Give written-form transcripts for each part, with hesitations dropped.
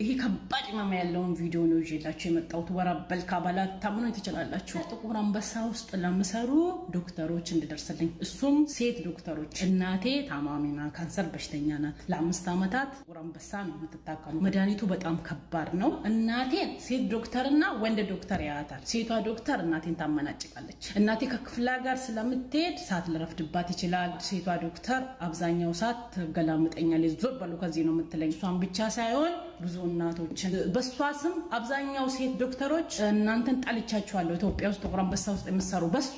ይሄ ከባድ ማማ ያለውን ቪዲዮ ነው ይዤላችሁ የመጣሁት። ወራበል ካባላት ታምኑ ትችላላችሁ። ጥቁር አንበሳ ውስጥ ለምሰሩ ዶክተሮች እንድደርስልኝ እሱም ሴት ዶክተሮች። እናቴ ታማሚና ካንሰር በሽተኛ ናት። ለ5 ዓመታት ጥቁር አንበሳ ነው የምትታከሙ። መድኃኒቱ በጣም ከባድ ነው። እናቴን ሴት ዶክተርና ወንድ ዶክተር ያያታል። ሴቷ ዶክተር እናቴን ታመናጭቃለች። እናቴ ከክፍለ ሀገር ስለምትሄድ ሰዓት ሊረፍድባት ይችላል። ሴቷ ዶክተር አብዛኛው ሰዓት ትገላምጠኛለች። ዞር በሉ ከዚህ ነው የምትለኝ። እሷን ብቻ ሳይሆን ብዙ እናቶችን በሷ ስም አብዛኛው ሴት ዶክተሮች እናንተን ጣልቻችኋለሁ። ኢትዮጵያ ውስጥ ጥቁር አንበሳ ውስጥ የምትሰሩ በሷ።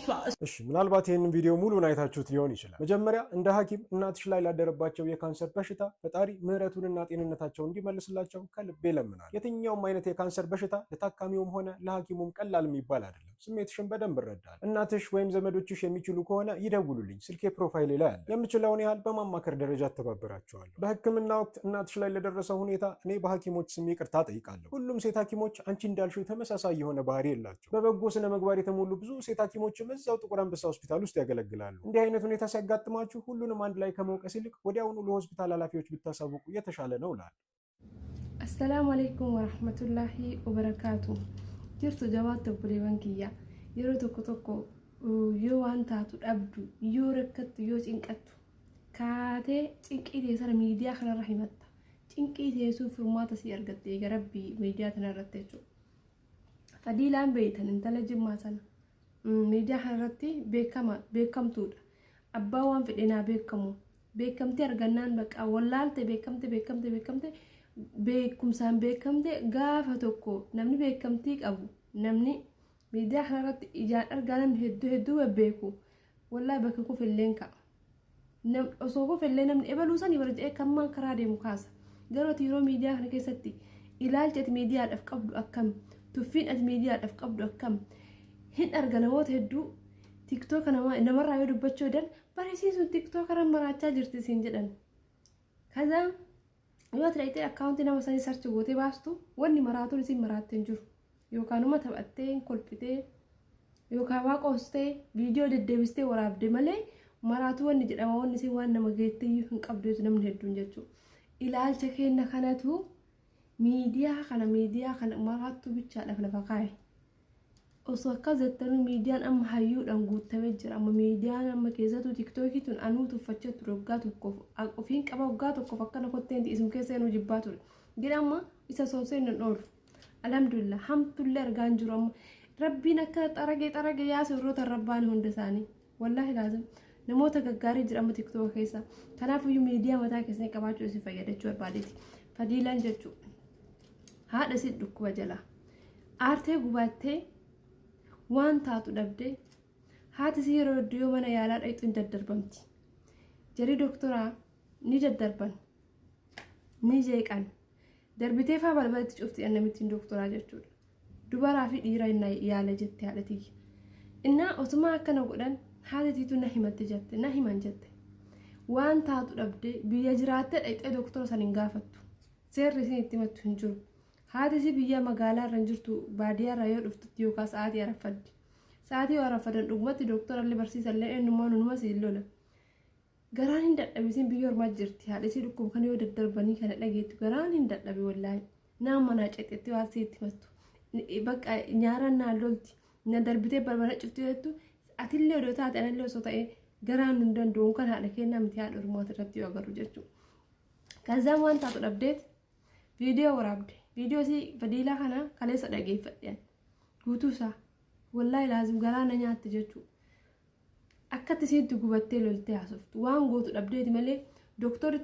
እሺ ምናልባት ይህንን ቪዲዮ ሙሉን አይታችሁት ሊሆን ይችላል። መጀመሪያ እንደ ሐኪም እናትሽ ላይ ላደረባቸው የካንሰር በሽታ ፈጣሪ ምህረቱንና ጤንነታቸውን እንዲመልስላቸው ከልቤ ለምናል። የትኛውም አይነት የካንሰር በሽታ ለታካሚውም ሆነ ለሐኪሙም ቀላል የሚባል አይደለም። ስሜትሽን በደንብ እረዳለሁ። እናትሽ ወይም ዘመዶችሽ የሚችሉ ከሆነ ይደውሉልኝ። ስልኬ ፕሮፋይሌ ላይ አለ። የምችለውን ያህል በማማከር ደረጃ አተባበራቸዋለሁ። በሕክምና ወቅት እናትሽ ላይ ለደረሰው ሁኔታ እኔ በሐኪሞች ስም ይቅርታ ጠይቃለሁ። ሁሉም ሴት ሐኪሞች አንቺ እንዳልሽው ተመሳሳይ የሆነ ባህሪ የላቸው። በበጎ ስነ ምግባር የተሞሉ ብዙ ሴት ሐኪሞችም እዛው ጥቁር አንበሳ ሆስፒታል ውስጥ ያገለግላሉ። እንዲህ አይነት ሁኔታ ሲያጋጥማችሁ ሁሉንም አንድ ላይ ከመውቀስ ይልቅ ወዲያውኑ ለሆስፒታል ኃላፊዎች ብታሳውቁ የተሻለ ነው እላለሁ። አሰላሙ አለይኩም ወራህመቱላሂ ወበረካቱ። ጅርቱ ጀባቱ ቡሌወን ኪያ የሮ ቶኮ ቶኮ ዮ ዋንታቱ ዳብዱ ዮ ረከቱ ዮ ጭንቀቱ ካቴ ጭንቂት የሰር ሚዲያ ከነራ ይመጣ ጭንቂት የሱ ፍርማታ ሲያርገጥ የገረቢ ሚዲያ ተነረተቹ ፈዲላን በይተን እንተለጅም ማሰና ሚዲያ ከነረቲ ቤከምቱዳ አባዋን ፍዴና ቤከምቲ አርገናን በቃ ወላልተ ቤከምቲ beekumsaan beekamte gaafa tokko namni beekamtii qabu namni miidiyaa kanarratti ijaan argaa namni hedduu beeku wallahi bakka kufilleen ka'a osoo kufillee namni ebaluu sanii barja'ee kammaan karaa deemu kaasa garuu yeroo miidiyaa kana keessatti ilaalcha ati miidiyaadhaaf qabdu akkam tuffiin ati miidiyaadhaaf qabdu akkam hin arga namoota hedduu tiktooka namarraa yoo dubbachuu dan barsiisuun tiktooka maraachaa jirti siin jedhan kaza yoo ati akkaawuntii nama sanii sarchi gootee baastu wanni maraatuun isin maraattee jiru yookaanuma taphattee kolfitee yookaan waaqostee viidiyoo deddeebistee waraabde malee maraatuu wanni jedhama wanni isin waan nama geettiyyuu hin qabdu namni hedduun jechuudha. Ilaalcha kenna kanatu miidiyaa kana maraattuu bichaadhaaf lafa kaa'e. Osoo akkas jettanuu miidiyaan amma hayyuudhaan guutamee jira. Amma miidiyaan amma keessattuu tiktookii tun anuu tuffachaa ture waggaa tokkoof ofiin qaba waggaa tokkoof akkana kotteenti isum keessa inuu jibbaa ture. Gida amma isa soosee hin oolu. Alhamdulillah hamtullee argaan jiru amma rabbiin akka xaragee yaasa warroota rabbaanii hunda isaanii. Wallaahi laazim namoota gaggaarii jira amma tiktooka keessa. Kanaafiyyuu miidiyaa mataa keessanii qabaachuu isin fayyadachuu barbaadeeti. Fadiilaan jechuudha. Haadha si dhukkuba jala. Aartee gubaattee waan taatu dhabde haati si yeroo iddoo mana yaalaa dhayxu hin daddarbamti. Jarii doktoraa ni daddarban ni jeeqan darbitee faa balbalatti cufti annamittiin doktoraa jechuudha. Dubaraa fi dhiira innaa yaala jette haadhatii. Innaa osuma akkana godhan haatiitu na himatte jette na himan jette. Waan taatu dhabde biyya jiraattee dhayxee doktora san hin gaafattu. Seerri isin itti himattu hin jiru. Haati si biyya magaalaa irra jirtu baadiyyaa irraa yoo dhuftutti yookaan sa'aatii arafaddi. Sa'aatii arafadan dhugumatti doktorallee barsiisallee eenyummaan hunuma siin lola. Garaan hin dadhabisin biyya ormaa jirti. Haadha si dhukkub kan yoo daddarbanii kana dhageettu garaan hin dadhabi wallaahi. Naan manaa ceexetti waan si itti himattu. Bakka nyaaraan naan lolti. Na darbitee balbala cuftu jettu atillee odoo taate anallee osoo ta'e garaan hin danda'u kan haadha kennaa miti haadha ormaata irratti yoo agarru jechuudha. Kazaan waan taatu dhabdeet viidiyoo waraabde. Viidiyoo si fadiilaa kana kaleessa dhageeffadheen guutuu isaa wallaahi laazim garaana nyaatti jechuudha. Akkatti isiitti gubattee loltee haasoftu waan gootu dhabdeeti malee doktorri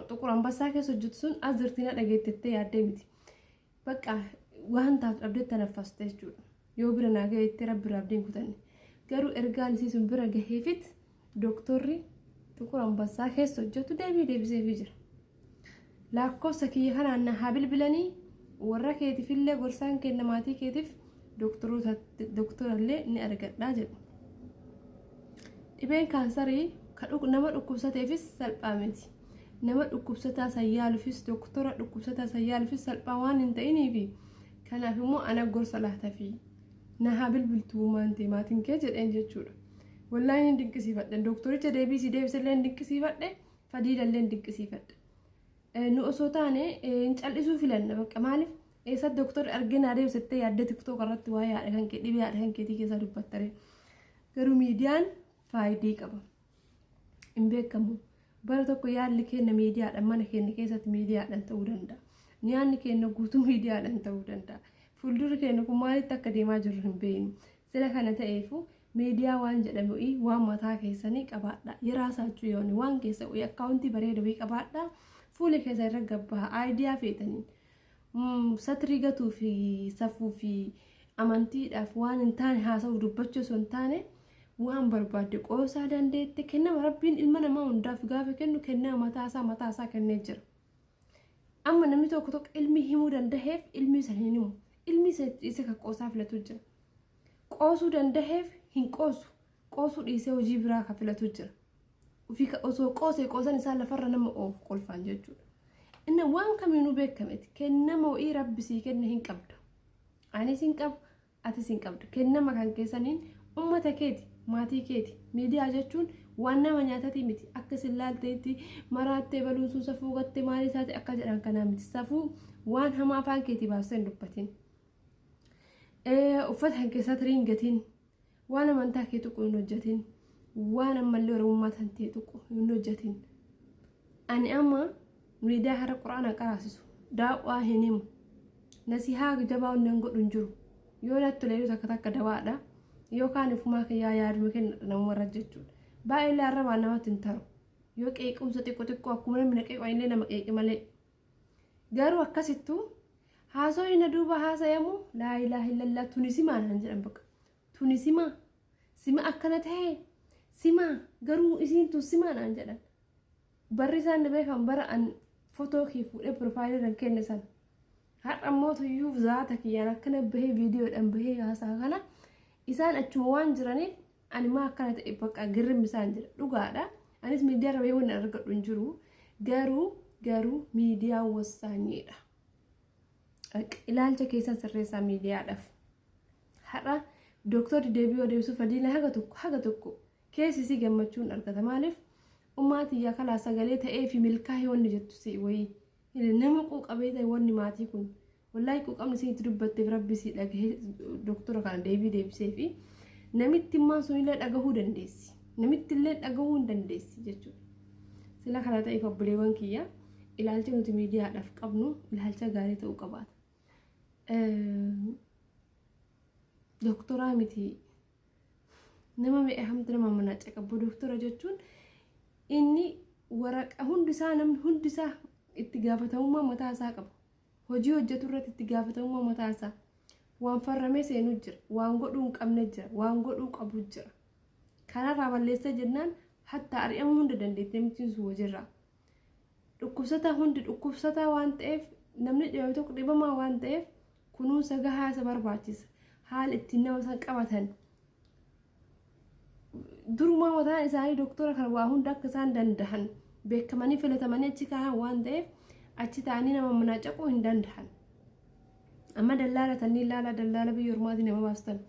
xuqur ambassaa keessa hojjetu sun as jirtiin dhageettettee yaaddee miti. Bakka waan taatu dhabdeetti tanaffaste jechuudha. Yoo bira naa gaheetti rabbi raabdiin kutanne garuu ergaan isii sun bira gaheefit doktorri xuqur ambassaa keessa hojjetu deebiseefii jira. Lakkoofsa kiyya kanaan na haa bilbilanii warra keetiifillee gorsaan kenna maatii keetiif doktorallee ni argadhaa jedhu. Dhibeen kaansarii nama dhukkubsateefis salphaa miti. Nama dhukkubsataa sayyaaluufis doktora dhukkubsataa sayyaaluufis salphaa waan hin ta'iniifi kanaaf immoo ana gorsa laatafi na haa bilbiltuu maantee maatiin kee jedheen jechuudha. Wallaahi hin dinqisiifadhe doktoricha deebisillee hin dinqisiifadhe fadiilallee hin dinqisiifadhe. nu osoo taane hin callisuu filanna bakka maaliif eessa doktor argina adeemsittee yaadda tiktook irratti waa yaadha kan kee dhibee yaadha kan keetii keessa dubbattare garuu miidiyaan faayidii qaba hin beekamu bara tokko yaadli keenya miidiyaadhaan mana keenya keessatti miidiyaadhaan ta'uu danda'a nyaanni keenya guutuu miidiyaadhaan ta'uu danda'a fuuldurri keenya kun maalitti akka deemaa jirru hin beeknu sila kana ta'eefu miidiyaa waan jedhamu waan mataa keessanii qabaadha yeraasaachuu yooni waan keessa akkaawuntii bareeda wii qabaadha fuula keessa irra gabbaa aayidiyaa feetanii satrii gatuu fi safuu fi amantiidhaaf waan hin taane haasa'u dubbachuu osoo hin taane waan barbaadde qoosaa dandeette kennama rabbiin ilma namaa hundaaf gaafa kennu kennama mataasaa kennee jira amma namni tokko ilmi himuu danda'eef ilmi isa hin himu ilmi isa kan qoosaa filatu jira qoosuu danda'eef hin qoosuu dhiisee hojii biraa kan filatu jira ofii osoo qoosan isaa lafarra nama oofu qolfaan jechuudha inni waan kamiinuu beekameeti kennama ho'ii rabbisii kenna hin qabda anis hin qabu atis hin qabda kennama kan keessaniin ummata keeti maatii keeti miidiyaa jechuun waan nama nyaatatii miti akka sillaalteetti maraattee baluun sun safuu gattee maalii taate akka jedhan kanaa miti safuu waan hamaa afaan keetii baastee hin dubbatin uffata kan keessatti riingatiin waan amantaa kee tuqu hin hojjetin waan ammallee oromummaa tantee tuqu hin hojjetin ani amma miidiyaa hara quraana qaraasisu daawwaa hin himu nasihaa jabaa hundeen godhu hin jiru yoo natti leeru takka dawaadha yookaan ifumaa kiyyaa yaaduma kenna namarra jechuudha baay'ee arrabaa namatti hin taru yoo qeequmsa xiqqoo akkuma namni qeeqaa illee nama qeeqe malee garuu akkasittuu haasoo hin duuba haasayamu laa ilaaha illallah tunisimaa naan jedhan bakka tunisimaa sima akkana ta'e simaa garuu isiintu simaa naan jedhan barri isaan beekan bara an footoo kee fuudhee piroofaayilii kenne sana har'a immoo tuyyuuf zaata kiyyaan akkana bahee viidiyoodhaan bahee haasaa kana isaan achuma waan jiraniif ani maa akkana ta'e bakka girrim isaan jira dhugaadha anis miidiyaa irra bahee waan argadhu hin jiru garuu miidiyaan wasaaniidha ilaalcha keessan sirreessaa miidiyaadhaaf har'a dooktorri deebii odeessuu fadiila haga tokko keessisi gammachuun argata maaliif ummaatiyyaa kalaa sagalee ta'ee fi milkaa'ee wanni jettu si wayii nama quuqabee ta'e wanni maatii kun wallaahi quuqamni isinitti dubbatteef rabbi si dhagahee dooktora kana deebii deebisee fi namitti immoo sunillee dhagahuu dandeessi namitti illee dhagahuu hin dandeessi jechuudha sila kana ta'eef obboleewwan kiyya ilaalcha nuti miidiyaadhaaf qabnu ilaalcha gaarii ta'uu qabaata dooktoraa miti nama mi'a hamtu nama manaaca qabu dooktora jechuun inni waraqa hundisaa namni hundisaa itti gaafatamummaa mataa isaa qaba hojii hojjetu irratti itti gaafatamummaa mataa isaa waan farramee seenuu jira waan godhuu hin qabne jira waan godhuu qabu jira kanarraa balleessa jennaan hatta ari'amuu hunda dandeettee mitiin sun hojiirraa dhukkubsataa hundi dhukkubsataa waan ta'eef namni dhibame tokko dhibamaa waan ta'eef kunuunsa gahaa isa barbaachisa haala ittiin nama san qabatan durumaa mataan isaanii dooktora kan waa hunda akka isaan danda'an beekamanii filatamanii achi ka'an waan ta'eef achi ta'anii nama manaacaquu hin danda'an amma dallaala tanii ilaala dallaala biyya ormaatii nama baastan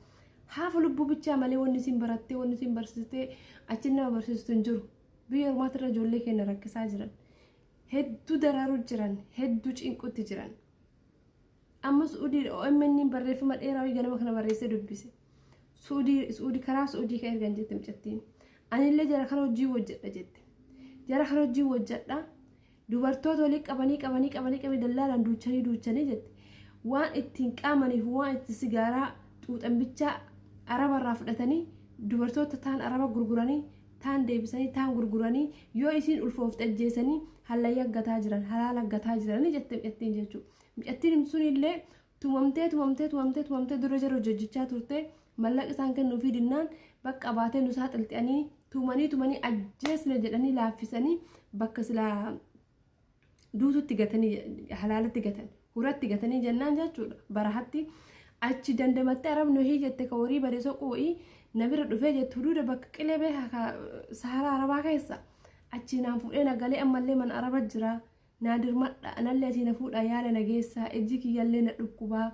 haafa lubbuu bichaa malee wanni isin barattee wanni isin barsiistee achi nama barsiistu hin jiru biyya ormaatirra ijoollee keenya rakkisaa jiran hedduu daraaruu jiran hedduu cinqutti jiran amma suudii OMN barreeffama dheeraa ganama kana barreessee dubbise suudii karaa suudii ka ergan jette micattiin anillee jara kana hojii hojjedha jette jara kana hojii hojjedha dubartoota walii qabanii dallaalaan duuchanii jette waan ittiin qaamaniif waan itti sigaaraa xuuxan bichaa arabarraa fudhatanii dubartoota taan araba gurguranii taan deebisanii taan gurguranii yoo isiin ulfoofte ajjeesanii hallayya aggataa jiran halaala aggataa jiranii jette micattiin jechuudha micattiin sunillee tumamtee dura jara hojjechaa turte mallaqa isaan kennuufii dinnaan bakka baatee nu saaxilxanii tumanii ajjeesna jedhanii laaffisanii bakka silaa duututti gatanii halaalatti gatan huratti gatanii jennaan jechuudha barahatti achi dandamattee arabnu hii jette ka horii badee soqoo'ii nabira dhufee jette huduuda bakka qilee beekaa saharaa arabaa keessa achi naan fuudhee nagalee ammallee man araba jira naa dirmadha anallee asii na fuudha yaala nageessaa ejji kiyyallee na dhukkubaa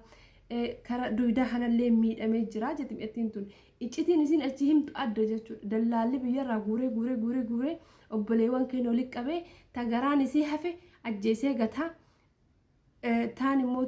kara duydaa kanallee miidhamee jira jetti micattiin tun iccitiin isin achi himtu adda jechuudha dallaalli biyyarraa guuree obboleewwan keenya walitti qabee tagaraan isii hafe ajjeesee gataa taan immoo